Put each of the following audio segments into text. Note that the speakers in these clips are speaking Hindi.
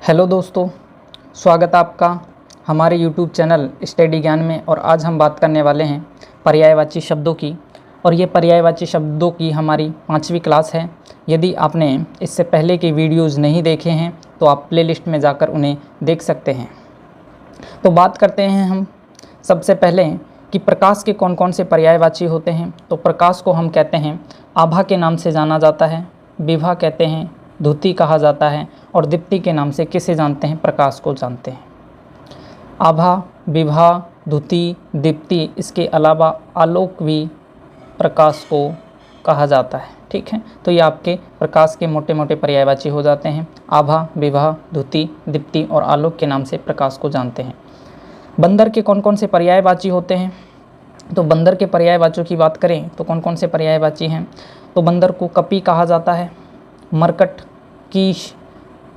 हेलो दोस्तों, स्वागत आपका हमारे YouTube चैनल स्टडी ज्ञान में। और आज हम बात करने वाले हैं पर्यायवाची शब्दों की। और ये पर्यायवाची शब्दों की हमारी 5वीं क्लास है। यदि आपने इससे पहले के वीडियोज़ नहीं देखे हैं तो आप प्लेलिस्ट में जाकर उन्हें देख सकते हैं। तो बात करते हैं हम सबसे पहले कि प्रकाश के कौन कौन से पर्यायवाची होते हैं। तो प्रकाश को हम कहते हैं आभा के नाम से जाना जाता है, विभा कहते हैं, द्युति कहा जाता है, और दीप्ति के नाम से किसे जानते हैं? प्रकाश को जानते हैं। आभा, विभा, द्युति, दीप्ति, इसके अलावा आलोक भी प्रकाश को कहा जाता है। ठीक है, तो ये आपके प्रकाश के मोटे मोटे पर्यायवाची हो जाते हैं। आभा, विभा, द्युति, दीप्ति और आलोक के नाम से प्रकाश को जानते हैं। बंदर के कौन कौन से पर्यायवाची होते हैं? तो बंदर के पर्यायवाचियों की बात करें तो कौन कौन से पर्यायवाची हैं? तो बंदर को कपि कहा जाता है, मरकट, कीश,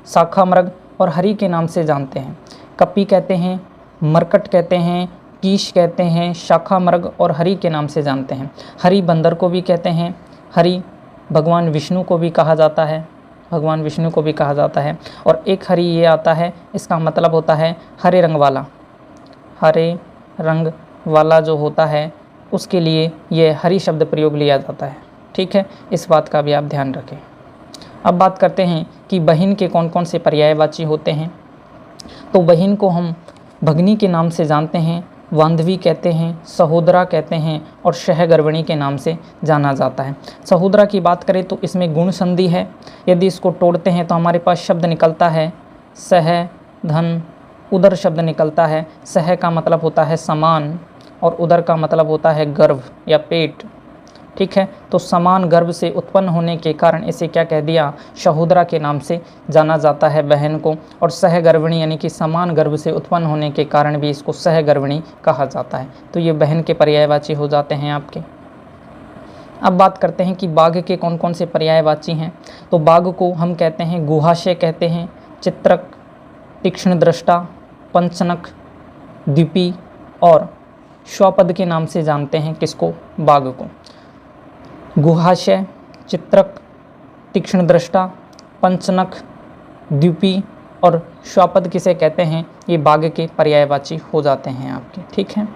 शाखा मृग और हरि के नाम से जानते हैं। कपि कहते हैं, मरकट कहते हैं, कीश कहते हैं, शाखा मृग और हरि के नाम से जानते हैं। हरि बंदर को भी कहते हैं। हरि भगवान विष्णु को भी कहा जाता है, भगवान विष्णु को भी कहा जाता है। और एक हरि ये आता है, इसका मतलब होता है हरे रंग वाला। हरे रंग वाला जो होता है उसके लिए ये हरि शब्द प्रयोग लिया जाता है। ठीक है, इस बात का भी आप ध्यान रखें। अब बात करते हैं कि बहिन के कौन कौन से पर्यायवाची होते हैं। तो बहिन को हम भगनी के नाम से जानते हैं, बांधवी कहते हैं, सहोदरा कहते हैं और सहगर्भिणी के नाम से जाना जाता है। सहोदरा की बात करें तो इसमें गुण संधि है। यदि इसको तोड़ते हैं तो हमारे पास शब्द निकलता है सह, धन, उदर शब्द निकलता है। सह का मतलब होता है समान और उदर का मतलब होता है गर्भ या पेट। ठीक है, तो समान गर्भ से उत्पन्न होने के कारण इसे क्या कह दिया? सहोदरा के नाम से जाना जाता है बहन को। और सहगर्भिणी यानी कि समान गर्भ से उत्पन्न होने के कारण भी इसको सहगर्भिणी कहा जाता है। तो ये बहन के पर्यायवाची हो जाते हैं आपके। अब बात करते हैं कि बाघ के कौन कौन से पर्यायवाची हैं। तो बाघ को हम कहते हैं गुहाशय कहते हैं, चित्रक, तीक्ष्ण दृष्टा, पंचनक, द्विपी और श्वापद के नाम से जानते हैं। किसको? बाघ को। गुहाशय, चित्रक, तीक्ष्ण दृष्टा, पंचनक, द्विपी और श्वापद किसे कहते हैं? ये बाघ के पर्यायवाची हो जाते हैं आपके। ठीक है,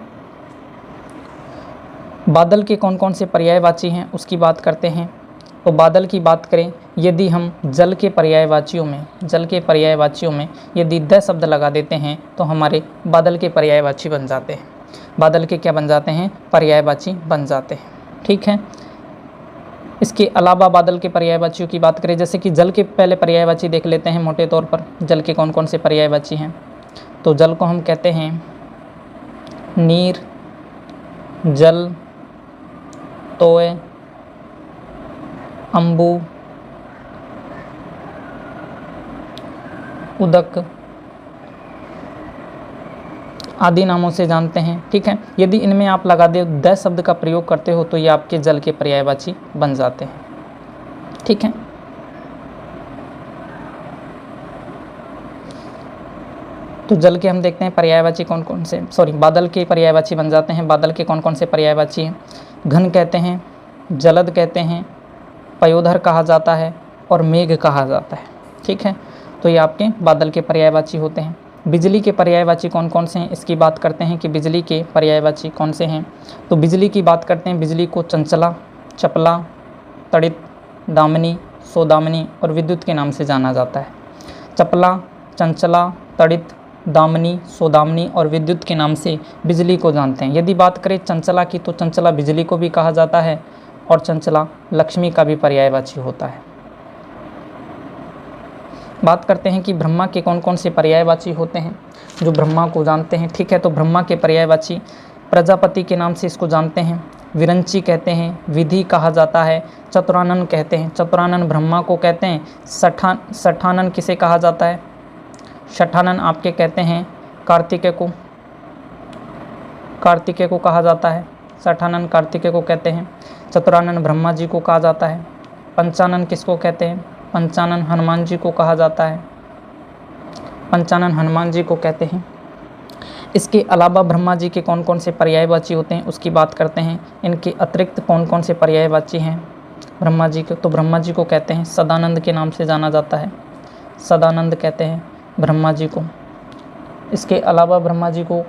बादल के कौन कौन से पर्यायवाची हैं उसकी बात करते हैं। तो बादल की बात करें, यदि हम जल के पर्यायवाचियों में यदि द शब्द लगा देते हैं तो हमारे बादल के पर्यायवाची बन जाते हैं। बादल के क्या बन जाते हैं? पर्यायवाची बन जाते हैं। ठीक है, इसके अलावा बादल के पर्यायवाचियों की बात करें, जैसे कि जल के पहले पर्यायवाची देख लेते हैं मोटे तौर पर। जल के कौन कौन से पर्यायवाची हैं? तो जल को हम कहते हैं नीर, जल, तोय, अम्बु, उदक आदि नामों से जानते हैं। ठीक है, यदि इनमें आप लगा दे द शब्द का प्रयोग करते हो तो ये आपके जल के पर्यायवाची बन जाते हैं। ठीक है, तो जल के हम देखते हैं पर्यायवाची कौन कौन से, बादल के पर्यायवाची बन जाते हैं। बादल के कौन कौन से पर्यायवाची हैं? घन कहते हैं, जलद कहते हैं, पयोधर कहा जाता है और मेघ कहा जाता है। ठीक है, तो ये आपके बादल के पर्यायवाची होते हैं। बिजली के पर्यायवाची कौन कौन से हैं इसकी बात करते हैं कि बिजली के पर्यायवाची कौन से हैं। तो बिजली की बात करते हैं, बिजली को चंचला, चपला, तड़ित, दामिनी, सोदामिनी और विद्युत के नाम से जाना जाता है। चपला, चंचला, तड़ित, दामिनी, सोदामिनी और विद्युत के नाम से बिजली को जानते हैं। यदि बात करें चंचला की तो चंचला बिजली को भी कहा जाता है और चंचला लक्ष्मी का भी पर्यायवाची होता है। बात करते हैं कि ब्रह्मा के कौन कौन से पर्यायवाची होते हैं जो ब्रह्मा को जानते हैं। ठीक है, तो ब्रह्मा के पर्यायवाची प्रजापति के नाम से इसको जानते हैं, विरंची कहते हैं, विधि कहा जाता है, चतुरानन कहते हैं। चतुरानन ब्रह्मा को कहते हैं। सठानन किसे कहा जाता है? सठानन आपके कहते हैं कार्तिकेय को कहा जाता है। सठानन कार्तिकेय को कहते हैं। चतुरानन ब्रह्मा जी को कहा जाता है। पंचानन किसको कहते हैं? पंचानन हनुमान जी को कहा जाता है। पंचानन हनुमान जी को कहते हैं। इसके अलावा ब्रह्मा जी के कौन कौन से पर्यायवाची होते हैं उसकी बात करते हैं। इनके अतिरिक्त कौन कौन से पर्यायवाची हैं ब्रह्मा जी के? तो ब्रह्मा जी को कहते हैं सदानंद के नाम से जाना जाता है। सदानंद कहते हैं। ब्रह्मा जी को। इसके अलावा ब्रह्मा जी को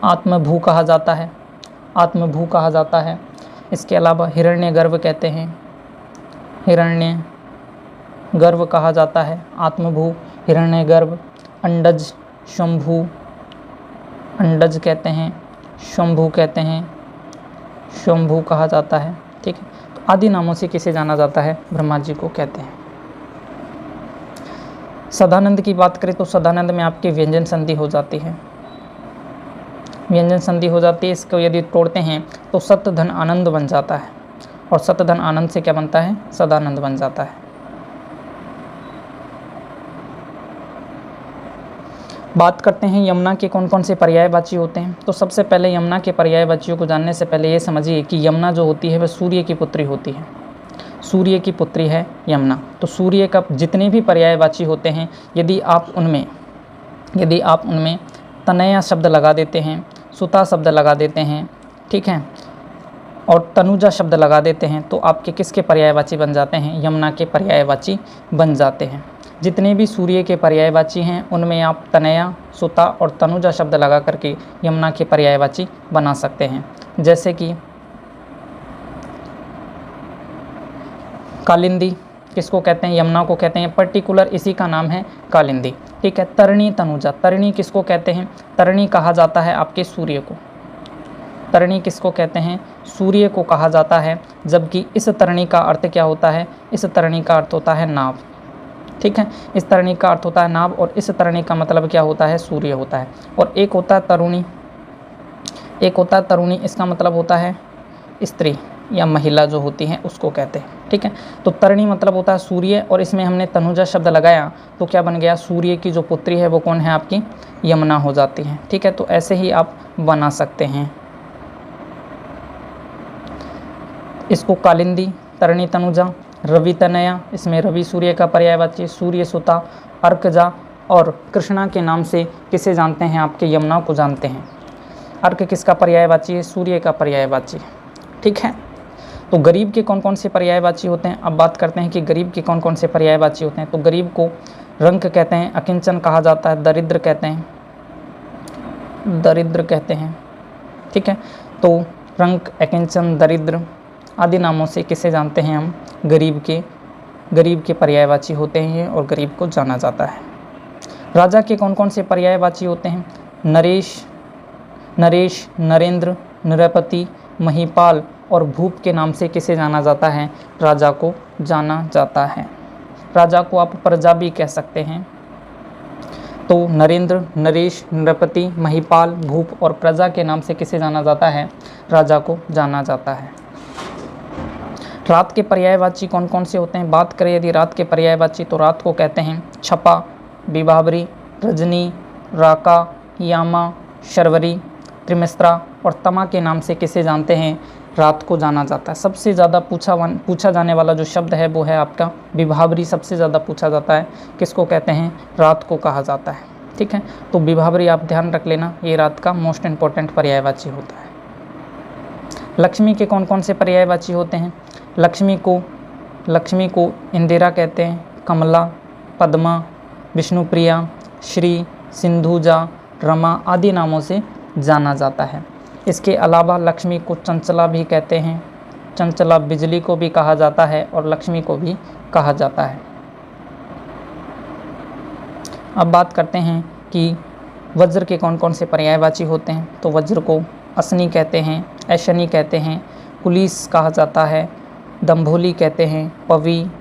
आत्मभू कहा जाता है, आत्मभू कहा जाता है। इसके अलावा हिरण्यगर्भ कहते हैं, हिरण्यगर्भ कहा जाता है, आत्मभू, हिरण्यगर्भ। अंडज, शंभु, अंडज कहते हैं, शंभु कहते हैं, शंभु कहा जाता है। ठीक है, तो आदि नामों से किसे जाना जाता है? ब्रह्मा जी को कहते हैं। सदानंद की बात करें तो सदानंद में आपके व्यंजन संधि हो जाती है, व्यंजन संधि हो जाती है। इसको यदि तोड़ते हैं तो सत धन आनंद बन जाता है, और सत धन आनंद से क्या बनता है? सदानंद बन जाता है। बात करते हैं यमुना के कौन कौन से पर्यायवाची होते हैं। तो सबसे पहले यमुना के पर्यायवाचियों को जानने से पहले ये समझिए कि यमुना जो होती है वह सूर्य की पुत्री होती है, सूर्य की पुत्री है यमुना। तो सूर्य का जितने भी पर्यायवाची होते हैं, यदि आप उनमें तनया शब्द लगा देते हैं, सुता शब्द लगा देते हैं, ठीक है, और तनुजा शब्द लगा देते हैं, तो आपके किसके पर्यायवाची बन जाते हैं? यमुना के पर्यायवाची बन जाते हैं। जितने भी सूर्य के पर्यायवाची हैं उनमें आप तनया, सुता और तनुजा शब्द लगा करके यमुना के पर्यायवाची बना सकते हैं। जैसे कि कालिंदी किसको कहते हैं? यमुना को कहते हैं, पर्टिकुलर इसी का नाम है कालिंदी। ठीक है, तरणी, तनुजा। तरणी किसको कहते हैं? तरणी कहा जाता है आपके सूर्य को, तरणी किसको कहते हैं? सूर्य को कहा जाता है। जबकि इस तरणी का अर्थ क्या होता है? इस तरणी का अर्थ होता है नाव। ठीक है, इस तरणी का अर्थ होता है नाव, और इस तरणी का मतलब क्या होता है? सूर्य होता है। और एक होता है तरुणी, एक होता है तरुणी, इसका मतलब होता है स्त्री या महिला जो होती हैं उसको कहते हैं। ठीक है, तो तरणी मतलब होता है सूर्य, और इसमें हमने तनुजा शब्द लगाया तो क्या बन गया? सूर्य की जो पुत्री है वो कौन है? आपकी यमुना हो जाती है। ठीक है, तो ऐसे ही आप बना सकते हैं इसको। कालिंदी, तरणी, तनुजा, रवि तनया, इसमें रवि सूर्य का पर्यायवाची, सूर्य सुता, अर्कजा, और कृष्णा के नाम से किसे जानते हैं? आपके यमुना को जानते हैं। अर्क किसका पर्यायवाची है? सूर्य का पर्यायवाची। ठीक है, तो गरीब के कौन कौन से पर्यायवाची होते हैं? अब बात करते हैं कि गरीब के कौन कौन से पर्यायवाची होते हैं। तो गरीब को रंक कहते हैं, अकिंचन कहा जाता है, दरिद्र कहते हैं, दरिद्र कहते हैं। ठीक है, तो रंक, अकिंचन, दरिद्र आदि नामों से किसे जानते हैं हम? गरीब के पर्यायवाची होते हैं और गरीब को जाना जाता है। राजा के कौन कौन से पर्यायवाची होते हैं? नरेश, नरेंद्र, नृपति, महिपाल और भूप के नाम से किसे जाना जाता है? राजा को जाना जाता है। राजा को आप प्रजा भी कह सकते हैं। तो नरेंद्र, नरेश, नृपति, महिपाल, भूप और प्रजा के नाम से किसे जाना जाता है? राजा को जाना जाता है। रात के पर्यायवाची कौन कौन से होते हैं? बात करें यदि रात के पर्यायवाची, तो रात को कहते हैं छपा, विभावरी, रजनी, राका, यामा, शर्वरी, त्रिमिश्रा और तमा के नाम से किसे जानते हैं? रात को जाना जाता है। सबसे ज़्यादा पूछा जाने वाला जो शब्द है वो है आपका विभावरी। सबसे ज़्यादा पूछा जाता है, किसको कहते हैं? रात को कहा जाता है। ठीक है, तो विभावरी आप ध्यान रख लेना, ये रात का मोस्ट इम्पोर्टेंट पर्यायवाची होता है। लक्ष्मी के कौन कौन से पर्यायवाची होते हैं? लक्ष्मी को इंदिरा कहते हैं, कमला, पद्मा, विष्णुप्रिया, श्री, सिंधुजा, रमा आदि नामों से जाना जाता है। इसके अलावा लक्ष्मी को चंचला भी कहते हैं, चंचला बिजली को भी कहा जाता है और लक्ष्मी को भी कहा जाता है। अब बात करते हैं कि वज्र के कौन कौन से पर्यायवाची होते हैं। तो वज्र को असनी कहते हैं, ऐशनी कहते हैं, कुलीस कहा जाता है, दम्भोली कहते हैं, पवी,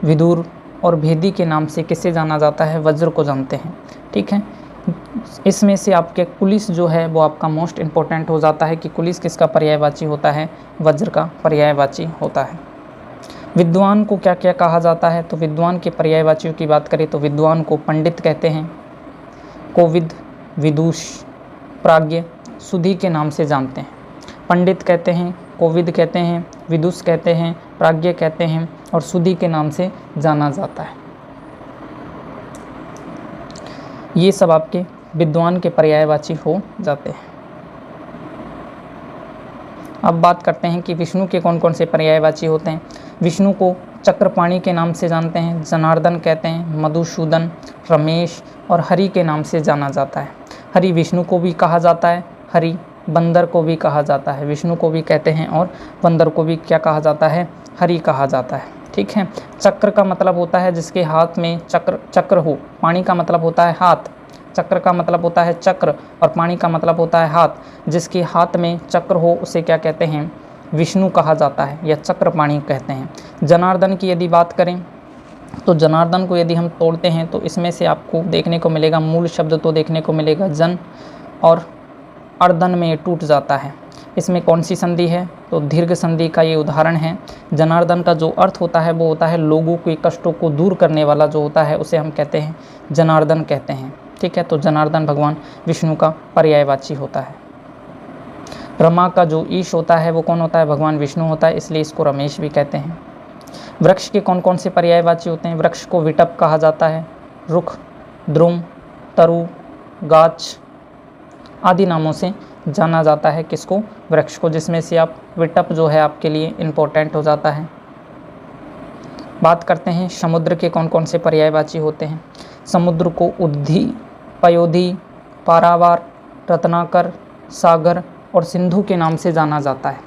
विदुर और भेदी के नाम से किसे जाना जाता है? वज्र को जानते हैं। ठीक है, इसमें से आपके कुलिस जो है वो आपका मोस्ट इम्पोर्टेंट हो जाता है कि कुलिस किसका पर्यायवाची होता है? वज्र का पर्यायवाची होता है। विद्वान को क्या क्या कहा जाता है? तो विद्वान के पर्यायवाचियों की बात करें तो विद्वान को पंडित कहते हैं, कोविद, विदुष, प्राज्ञ, सुधी के नाम से जानते हैं। पंडित कहते हैं, कोविद कहते हैं, विदुष कहते हैं, प्राज्ञ कहते हैं और सुधी के नाम से जाना जाता है। ये सब आपके विद्वान के पर्यायवाची हो जाते हैं। अब बात करते हैं कि विष्णु के कौन कौन से पर्यायवाची होते हैं। विष्णु को चक्रपाणी के नाम से जानते हैं, जनार्दन कहते हैं, मधुसूदन, रमेश और हरि के नाम से जाना जाता है। हरि विष्णु को भी कहा जाता है, हरि बंदर को भी कहा जाता है, विष्णु को भी कहते हैं और बंदर को भी क्या कहा जाता है, हरि कहा जाता है। ठीक है। चक्र का मतलब होता है जिसके हाथ में चक्र हो, पानी का मतलब होता है हाथ, चक्र का मतलब होता है चक्र और पानी का मतलब होता है हाथ। जिसके हाथ में चक्र हो उसे क्या कहते हैं, विष्णु कहा जाता है या चक्रपाणी कहते हैं। जनार्दन की यदि बात करें तो जनार्दन को यदि हम तोड़ते हैं तो इसमें से आपको देखने को मिलेगा, मूल शब्द तो देखने को मिलेगा जन, और अर्दन में टूट जाता है। इसमें कौन सी संधि है, तो दीर्घ संधि का ये उदाहरण है। जनार्दन का जो अर्थ होता है वो होता है लोगों के कष्टों को दूर करने वाला जो होता है उसे हम कहते हैं जनार्दन कहते हैं। ठीक है। तो जनार्दन भगवान विष्णु का पर्यायवाची होता है। रमा का जो ईश होता है वो कौन होता है, भगवान विष्णु होता है, इसलिए इसको रमेश भी कहते हैं। वृक्ष के कौन कौन से पर्यायवाची होते हैं, वृक्ष को विटप कहा जाता है, रुख, द्रुम, तरु, गाछ आदि नामों से जाना जाता है किसको, वृक्ष को, जिसमें से आप विटप जो है आपके लिए इम्पोर्टेंट हो जाता है। बात करते हैं समुद्र के कौन कौन से पर्यायवाची होते हैं। समुद्र को उद्धी, पयोधी, पारावार, रत्नाकर, सागर और सिंधु के नाम से जाना जाता है।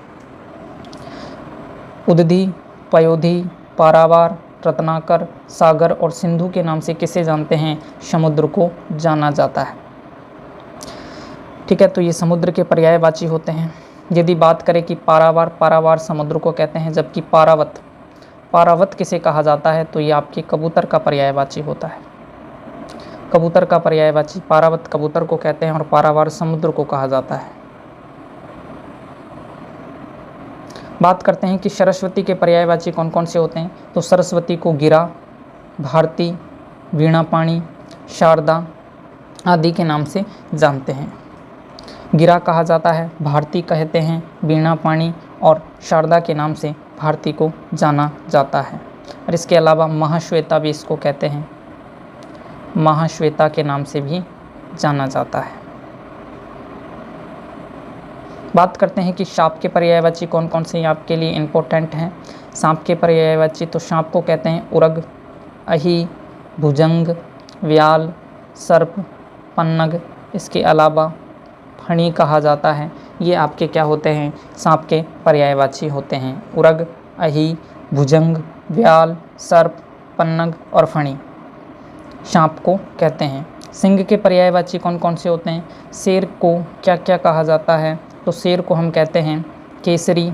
उद्धी, पयोधी, पारावार, रत्नाकर, सागर और सिंधु के नाम से किसे जानते हैं, समुद्र को जाना जाता है। ठीक है। तो ये समुद्र के पर्यायवाची होते हैं। यदि बात करें कि पारावार, पारावार समुद्र को कहते हैं, जबकि पारावत, पारावत किसे कहा जाता है, तो ये आपके कबूतर का पर्यायवाची होता है। कबूतर का पर्यायवाची पारावत कबूतर को कहते हैं और पारावार समुद्र को कहा जाता है। बात करते हैं कि सरस्वती के पर्यायवाची कौन कौन से होते हैं, तो सरस्वती को गिरा, भारती, वीणापाणी, शारदा आदि के नाम से जानते हैं। गिरा कहा जाता है, भारती कहते हैं, वीणापाणी और शारदा के नाम से भारती को जाना जाता है। और इसके अलावा महाश्वेता भी इसको कहते हैं, महाश्वेता के नाम से भी जाना जाता है। बात करते हैं कि सांप के पर्यायवाची कौन कौन से आपके लिए इम्पोर्टेंट हैं। सांप के पर्यायवाची तो सांप को कहते हैं उरग, अही, भुजंग, व्याल, सर्प, पन्नग। इसके अलावा फणी कहा जाता है। ये आपके क्या होते हैं, सांप के पर्यायवाची होते हैं। उरग, अही, भुजंग, व्याल, सर्प, पन्नग और फणी सांप को कहते हैं। सिंह के पर्यायवाची कौन कौन से होते हैं। शेर को क्या क्या कहा जाता है, तो शेर को हम कहते हैं केसरी,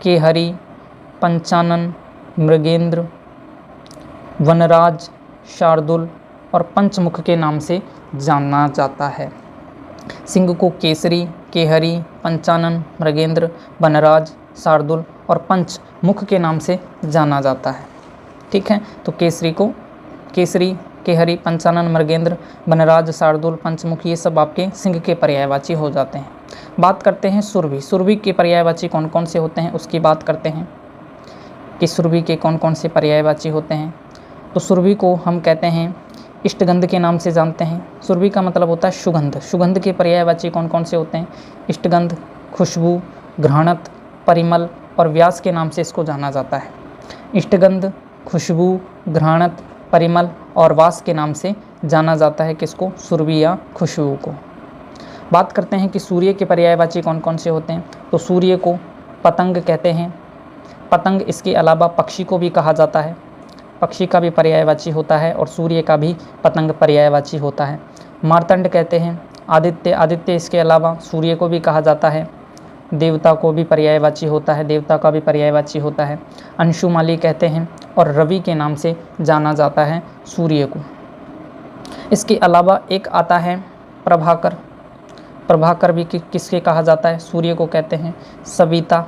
केहरी, पंचानन, मृगेंद्र, वनराज, शार्दुल और पंचमुख के नाम से जाना जाता है। सिंह को केसरी, केहरी, पंचानन, मृगेंद्र, वनराज, शार्दुल और पंचमुख के नाम से जाना जाता है। ठीक है। तो केसरी को केसरी, केहरी, पंचानन, मृगेंद्र, वनराज, शार्दुल, पंचमुख ये सब आपके सिंह के पर्यायवाची हो जाते हैं। बात करते हैं सुरभि। सुरभि के पर्यायवाची कौन कौन से होते हैं उसकी बात करते हैं कि सुरभि के कौन कौन से पर्यायवाची होते हैं। तो सुरभि को हम कहते हैं इष्टगंध के नाम से जानते हैं। सुरभि का मतलब होता है सुगंध। सुगंध के पर्यायवाची कौन कौन से होते हैं, इष्टगंध, खुशबू, घ्राणत, परिमल और व्यास के नाम से इसको जाना जाता है। इष्टगंध, खुशबू, घ्राणत, परिमल और वास के नाम से जाना जाता है किसको, सुरभि या खुशबू को। बात करते हैं कि सूर्य के पर्यायवाची कौन कौन से होते हैं। तो सूर्य को पतंग कहते हैं। पतंग इसके अलावा पक्षी को भी कहा जाता है, पक्षी का भी पर्यायवाची होता है और सूर्य का भी पतंग पर्यायवाची होता है। मार्तंड कहते हैं आदित्य, आदित्य इसके अलावा सूर्य को भी कहा जाता है। देवता को भी पर्यायवाची होता है, देवता का भी पर्यायवाची होता है। अंशुमाली कहते हैं और रवि के नाम से जाना जाता है सूर्य को। इसके अलावा एक आता है प्रभाकर। प्रभाकर भी किसके कहा जाता है, सूर्य को कहते हैं। सविता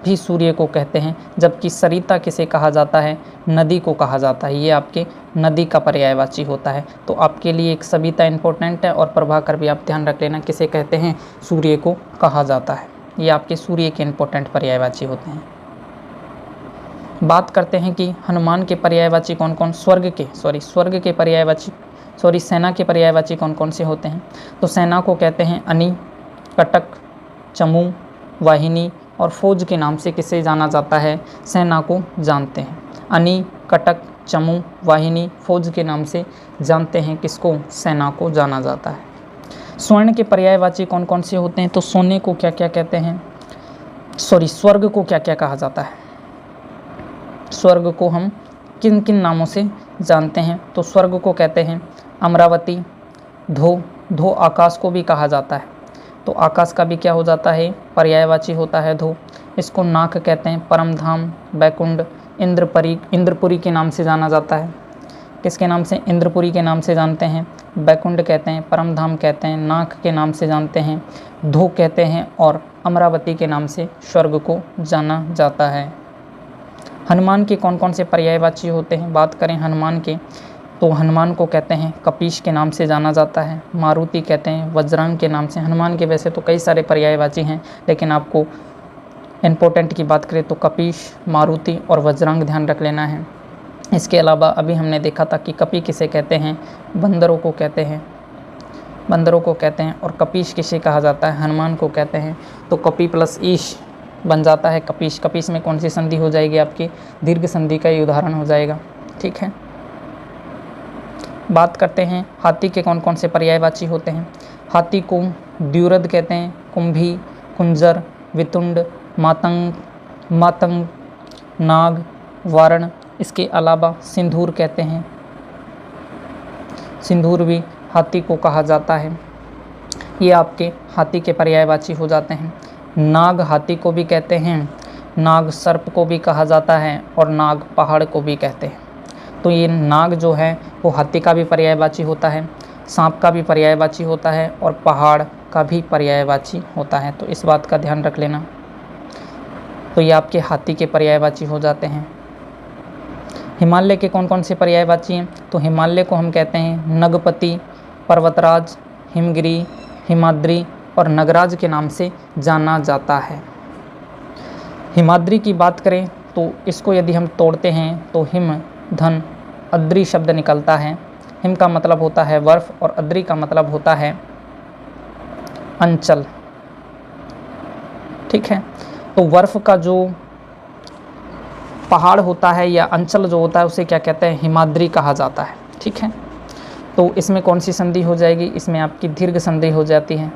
भी सूर्य को कहते हैं, जबकि सरिता किसे कहा जाता है, नदी को कहा जाता है। ये आपके नदी का पर्यायवाची होता है। तो आपके लिए एक सविता इम्पोर्टेंट है और प्रभाकर भी आप ध्यान रख लेना किसे कहते हैं, सूर्य को कहा जाता है। ये आपके सूर्य के इम्पोर्टेंट पर्यायवाची होते हैं। बात करते हैं कि हनुमान के पर्यायवाची कौन कौन, स्वर्ग के पर्यायवाची सेना के पर्यायवाची कौन कौन से होते हैं। तो सेना को कहते हैं अनि, कटक, चमू, वाहिनी और फौज के नाम से किसे जाना जाता है, सेना को जानते हैं। अनी, कटक, चमू, वाहिनी, फौज के नाम से जानते हैं किसको? सेना को जाना जाता है। स्वर्ण के पर्यायवाची कौन कौन से होते हैं? तो सोने को क्या क्या कहते हैं, स्वर्ग को क्या क्या कहा जाता है? स्वर्ग को हम किन किन नामों से जानते हैं? तो स्वर्ग को कहते हैं अमरावती, धो आकाश को भी कहा जाता है, तो आकाश का भी क्या हो जाता है? पर्यायवाची होता है धो। इसको नाक कहते हैं, परमधाम, बैकुंठ, इंद्रपुरी के नाम से जाना जाता है। किसके नाम से? इंद्रपुरी के नाम से जानते हैं। बैकुंठ कहते हैं, परमधाम कहते हैं, नाक के नाम से जानते हैं, धो कहते हैं और अमरावती के नाम से स्वर्ग को जाना जाता है। हनुमान के कौन कौन से पर्यायवाची होते हैं? बात करें हनुमान के, तो हनुमान को कहते हैं कपीश के नाम से जाना जाता है, मारुति कहते हैं वज्रांग के नाम से। हनुमान के वैसे तो कई सारे पर्यायवाची हैं, लेकिन आपको इम्पोर्टेंट की बात करें तो कपीश, मारुति और वज्रांग ध्यान रख लेना है। इसके अलावा अभी हमने देखा था कि कपी किसे कहते हैं? बंदरों को कहते हैं, और कपीश किसे कहा जाता है? हनुमान को कहते हैं। तो कपी प्लस ईश बन जाता है कपीश। कपीश में कौन सी संधि हो जाएगी? आपकी दीर्घ संधि का ही उदाहरण हो जाएगा। ठीक है, बात करते हैं हाथी के कौन कौन से पर्यायवाची होते हैं। हाथी को द्युरद कहते हैं, कुंभी, कुंजर, वितुंड, मातंग, नाग, वारण। इसके अलावा सिंदूर कहते हैं, सिंदूर भी हाथी को कहा जाता है। ये आपके हाथी के पर्यायवाची हो जाते हैं। नाग हाथी को भी कहते हैं, नाग सर्प को भी कहा जाता है और नाग पहाड़ को भी कहते हैं। तो ये नाग जो है वो हाथी का भी पर्यायवाची होता है, सांप का भी पर्यायवाची होता है और पहाड़ का भी पर्यायवाची होता है। तो इस बात का ध्यान रख लेना। तो ये आपके हाथी के पर्यायवाची हो जाते हैं। हिमालय के कौन कौन से पर्यायवाची हैं? तो हिमालय को हम कहते हैं नगपति, पर्वतराज, हिमगिरी, हिमाद्री और नगराज के नाम से जाना जाता है। हिमाद्री की बात करें तो इसको यदि हम तोड़ते हैं तो हिम, धन, अद्री शब्द निकलता है। हिम का मतलब होता है बर्फ और अद्री का मतलब होता है अंचल। ठीक है, तो बर्फ का जो पहाड़ होता है या अंचल जो होता है उसे क्या कहते हैं? हिमाद्री कहा जाता है। ठीक है, तो इसमें कौन सी संधि हो जाएगी? इसमें आपकी दीर्घ संधि हो जाती है।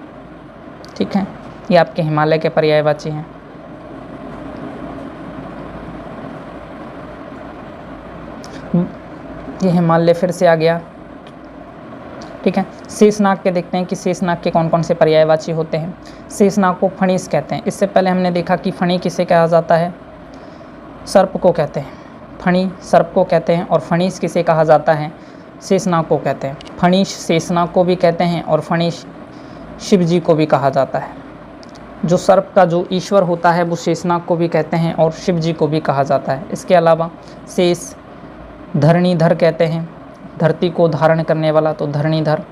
ठीक है, ये आपके हिमालय के पर्यायवाची हैं। ये हिमालय फिर से आ गया। ठीक है, शेषनाग के देखते हैं कि शेषनाग के कौन कौन से पर्यायवाची होते हैं। शेषनाग को फणीस कहते हैं। इससे पहले हमने देखा कि फणी किसे कहा जाता है? सर्प को कहते हैं। फणी सर्प को कहते हैं और फणीस किसे कहा जाता है? शेषनाग को कहते हैं। फणीश शेषनाग को भी कहते हैं और फणीश शिव जी को भी कहा जाता है। जो सर्प का जो ईश्वर होता है वो शेषनाग को भी कहते हैं और शिव जी को भी कहा जाता है। इसके अलावा शेष धरणीधर कहते हैं, धरती को धारण करने वाला, तो धरणीधर।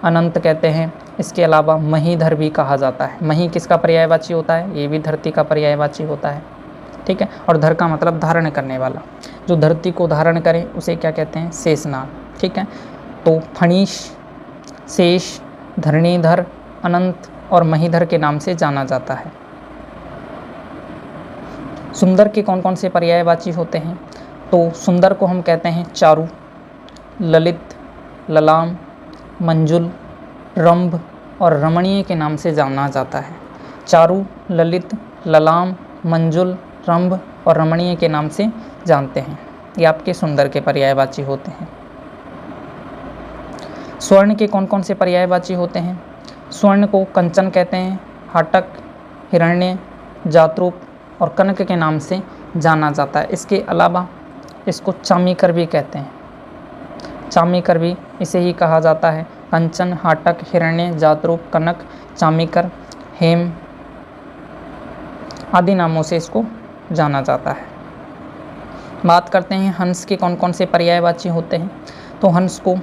अनंत कहते हैं। इसके अलावा महीधर भी कहा जाता है। मही किसका पर्यायवाची होता है? ये भी धरती का पर्यायवाची होता है। ठीक है, और धर का मतलब धारण करने वाला। जो धरती को धारण करे उसे क्या कहते हैं? शेषनाग। ठीक है, तो फणीश, शेष, धरणीधर, अनंत और महीधर के नाम से जाना जाता है। सुंदर के कौन कौन से पर्यायवाची होते हैं? तो सुंदर को हम कहते हैं चारु, ललित, ललाम, मंजुल, रंभ और रमणीय के नाम से जाना जाता है। चारु, ललित, ललाम, मंजुल, रंभ और रमणीय के नाम से जानते हैं। ये आपके सुंदर के पर्यायवाची होते हैं। स्वर्ण के कौन कौन से पर्यायवाची होते हैं? स्वर्ण को कंचन कहते हैं, हाटक, हिरण्य, जातरूप और कनक के नाम से जाना जाता है। इसके अलावा इसको चामीकर भी कहते हैं। चामीकर भी इसे ही कहा जाता है। कंचन, हाटक, हिरण्य, जातरूप, कनक, चामीकर, हेम आदि नामों से इसको जाना जाता है। बात करते हैं हंस के कौन कौन से पर्यायवाची होते हैं। तो हंस को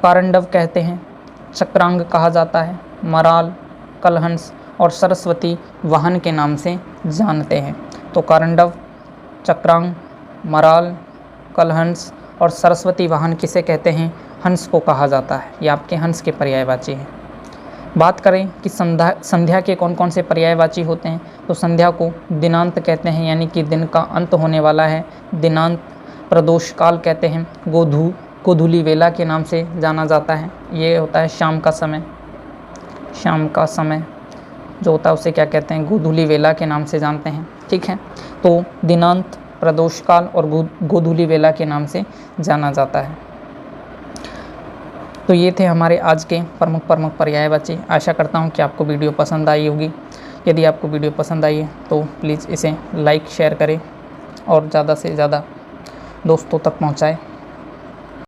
कारंडव कहते हैं, चक्रांग कहा जाता है, मराल, कलहंस और सरस्वती वाहन के नाम से जानते हैं। तो कारंडव, चक्रांग, मराल, कलहंस और सरस्वती वाहन किसे कहते हैं? हंस को कहा जाता है। ये आपके हंस के पर्यायवाची हैं। बात करें कि संध्या के कौन कौन से पर्यायवाची होते हैं। तो संध्या को दिनांत कहते हैं, यानी कि दिन का अंत होने वाला है। दिनांत प्रदोष काल कहते हैं। गोधूली वेला के नाम से जाना जाता है। ये होता है शाम का समय। शाम का समय जो होता है उसे क्या कहते हैं? गोधूली वेला के नाम से जानते हैं। ठीक है, तो दिनांत, प्रदोष काल और गोधूली वेला के नाम से जाना जाता है। तो ये थे हमारे आज के प्रमुख पर्यायवाची। आशा करता हूँ कि आपको वीडियो पसंद आई होगी। यदि आपको वीडियो पसंद आई है तो प्लीज़ इसे लाइक शेयर करें और ज़्यादा से ज़्यादा दोस्तों तक पहुँचाएँ।